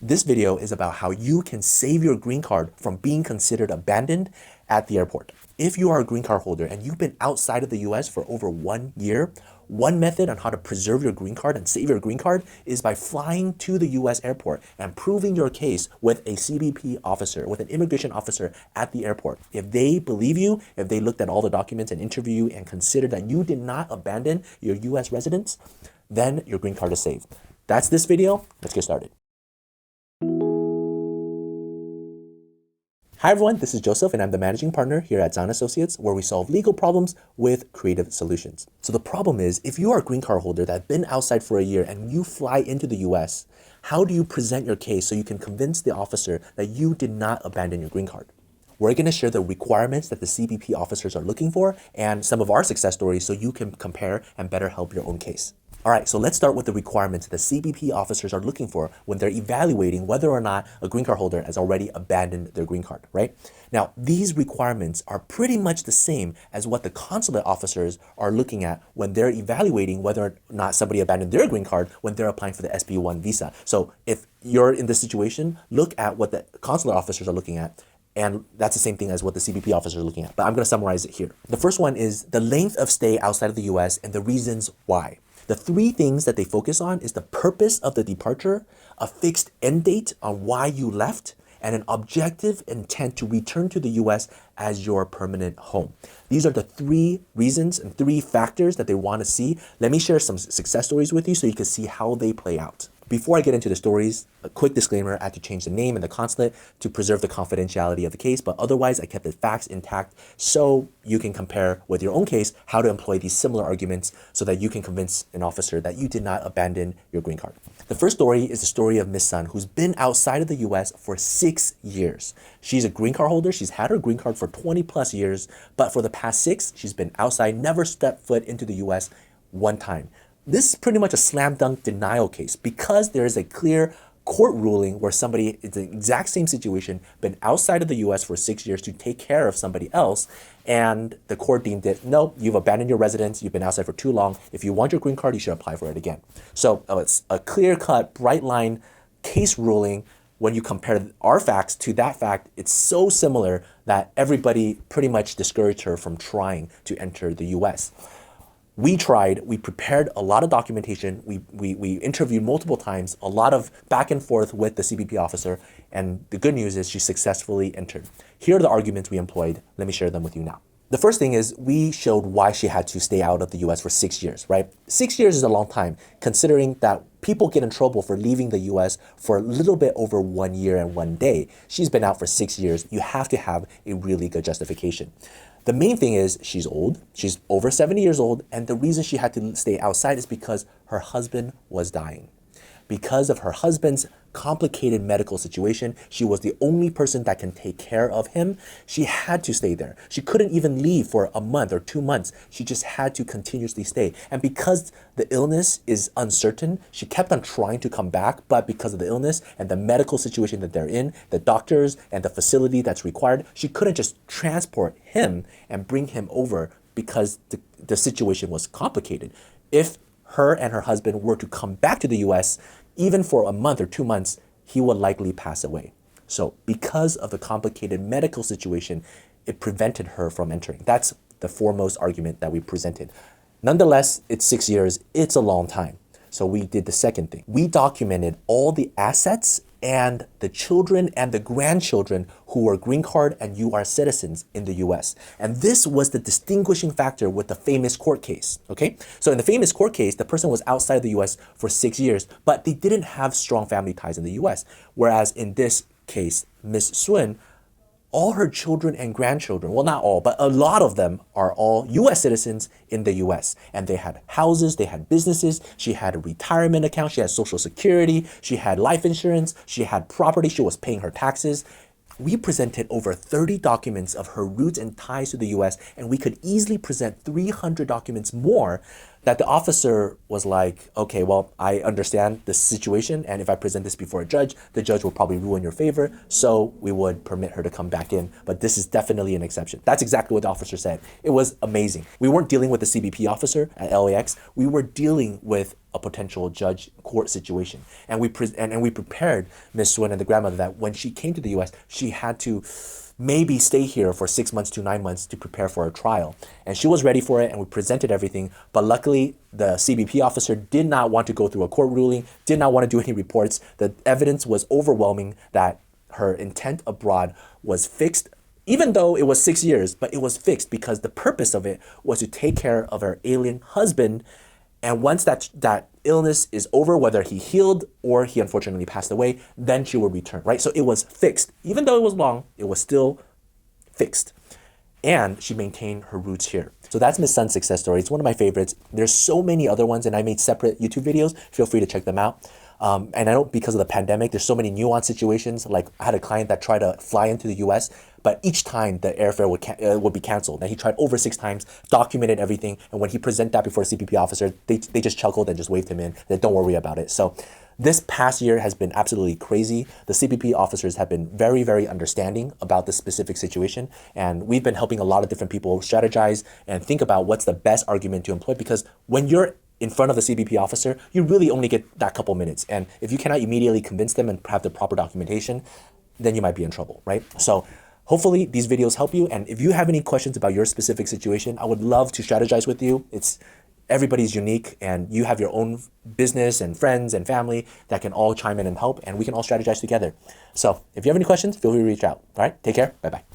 This video is about how you can save your green card from being considered abandoned at the airport. If you are a green card holder and you've been outside of the US for over 1 year, one method on how to preserve your green card and save your green card is by flying to the US airport and proving your case with a CBP officer, with an immigration officer at the airport. If they believe you, if they looked at all the documents and interview you and considered that you did not abandon your US residence, then your green card is saved. That's this video. Let's get started. Hi everyone, this is Joseph and I'm the managing partner here at Tsang and Associates, where we solve legal problems with creative solutions. So the problem is, if you are a green card holder that's been outside for a year and you fly into the US, how do you present your case so you can convince the officer that you did not abandon your green card? We're going to share the requirements that the CBP officers are looking for and some of our success stories so you can compare and better help your own case. All right, so let's start with the requirements that CBP officers are looking for when they're evaluating whether or not a green card holder has already abandoned their green card, right? Now, these requirements are pretty much the same as what the consulate officers are looking at when they're evaluating whether or not somebody abandoned their green card when they're applying for the SB1 visa. So if you're in this situation, look at what the consulate officers are looking at. And that's the same thing as what the CBP officers are looking at. But I'm going to summarize it here. The first one is the length of stay outside of the US and the reasons why. The three things that they focus on is the purpose of the departure, a fixed end date on why you left, and an objective intent to return to the US as your permanent home. These are the three reasons and three factors that they want to see. Let me share some success stories with you so you can see how they play out. Before I get into the stories, a quick disclaimer, I had to change the name and the consulate to preserve the confidentiality of the case, but otherwise I kept the facts intact so you can compare with your own case how to employ these similar arguments so that you can convince an officer that you did not abandon your green card. The first story is the story of Miss Sun, who's been outside of the US for 6 years. She's a green card holder. She's had her green card for 20 plus years, but for the past 6, she's been outside, never stepped foot into the US one time. This is pretty much a slam dunk denial case because there is a clear court ruling where somebody in the exact same situation, been outside of the US for 6 years to take care of somebody else, and the court deemed it, no, you've abandoned your residence, you've been outside for too long. If you want your green card, you should apply for it again. So it's a clear-cut, bright line case ruling. When you compare our facts to that fact, it's so similar that everybody pretty much discouraged her from trying to enter the US. We tried, we prepared a lot of documentation, we interviewed multiple times, a lot of back and forth with the CBP officer, and the good news is she successfully entered. Here are the arguments we employed. Let me share them with you now. The first thing is we showed why she had to stay out of the US for 6 years, right? 6 years is a long time, considering that people get in trouble for leaving the US for a little bit over 1 year and 1 day. She's been out for 6 years. You have to have a really good justification. The main thing is she's old, she's over 70 years old, and the reason she had to stay outside is because her husband was dying. Because of her husband's complicated medical situation, she was the only person that can take care of him. She had to stay there. She couldn't even leave for a month or 2 months. She just had to continuously stay. And because the illness is uncertain, she kept on trying to come back, but because of the illness and the medical situation that they're in, the doctors and the facility that's required, she couldn't just transport him and bring him over because the situation was complicated. If her and her husband were to come back to the US, even for a month or 2 months, he would likely pass away. So because of the complicated medical situation, it prevented her from entering. That's the foremost argument that we presented. Nonetheless, it's 6 years, it's a long time. So we did the second thing. We documented all the assets and the children and the grandchildren who were green card and UR citizens in the US. And this was the distinguishing factor with the famous court case, okay? So in the famous court case, the person was outside the US for 6 years, but they didn't have strong family ties in the US. Whereas in this case, Miss Sun, all her children and grandchildren, well, not all, but a lot of them are all US citizens in the US. And they had houses, they had businesses, she had a retirement account, she had Social Security, she had life insurance, she had property, she was paying her taxes. We presented over 30 documents of her roots and ties to the US, and we could easily present 300 documents more that the officer was like, okay, well, I understand the situation, and if I present this before a judge, the judge will probably rule in your favor, so we would permit her to come back in, but this is definitely an exception. That's exactly what the officer said. It was amazing. We weren't dealing with the CBP officer at LAX, we were dealing with a potential judge court situation. And we prepared Miss Swin and the grandmother that when she came to the US, she had to maybe stay here for 6 months to 9 months to prepare for a trial. And she was ready for it, and we presented everything. But luckily, the CBP officer did not want to go through a court ruling, did not want to do any reports. The evidence was overwhelming that her intent abroad was fixed, even though it was 6 years, but it was fixed because the purpose of it was to take care of her alien husband. And once that illness is over, whether he healed or he unfortunately passed away, then she will return, right? So it was fixed. Even though it was long, it was still fixed. And she maintained her roots here. So that's Miss Sun's success story. It's one of my favorites. There's so many other ones, and I made separate YouTube videos. Feel free to check them out. And I know because of the pandemic, there's so many nuanced situations. Like I had a client that tried to fly into the US, but each time the airfare would be canceled. And he tried over 6 times, documented everything. And when he presented that before a CBP officer, they just chuckled and just waved him in. They don't worry about it. So this past year has been absolutely crazy. The CBP officers have been very, very understanding about this specific situation. And we've been helping a lot of different people strategize and think about what's the best argument to employ. Because when you're in front of the CBP officer, you really only get that couple minutes. And if you cannot immediately convince them and have the proper documentation, then you might be in trouble, right? So hopefully these videos help you. And if you have any questions about your specific situation, I would love to strategize with you. Everybody's unique, and you have your own business and friends and family that can all chime in and help, and we can all strategize together. So if you have any questions, feel free to reach out. All right, take care. Bye-bye.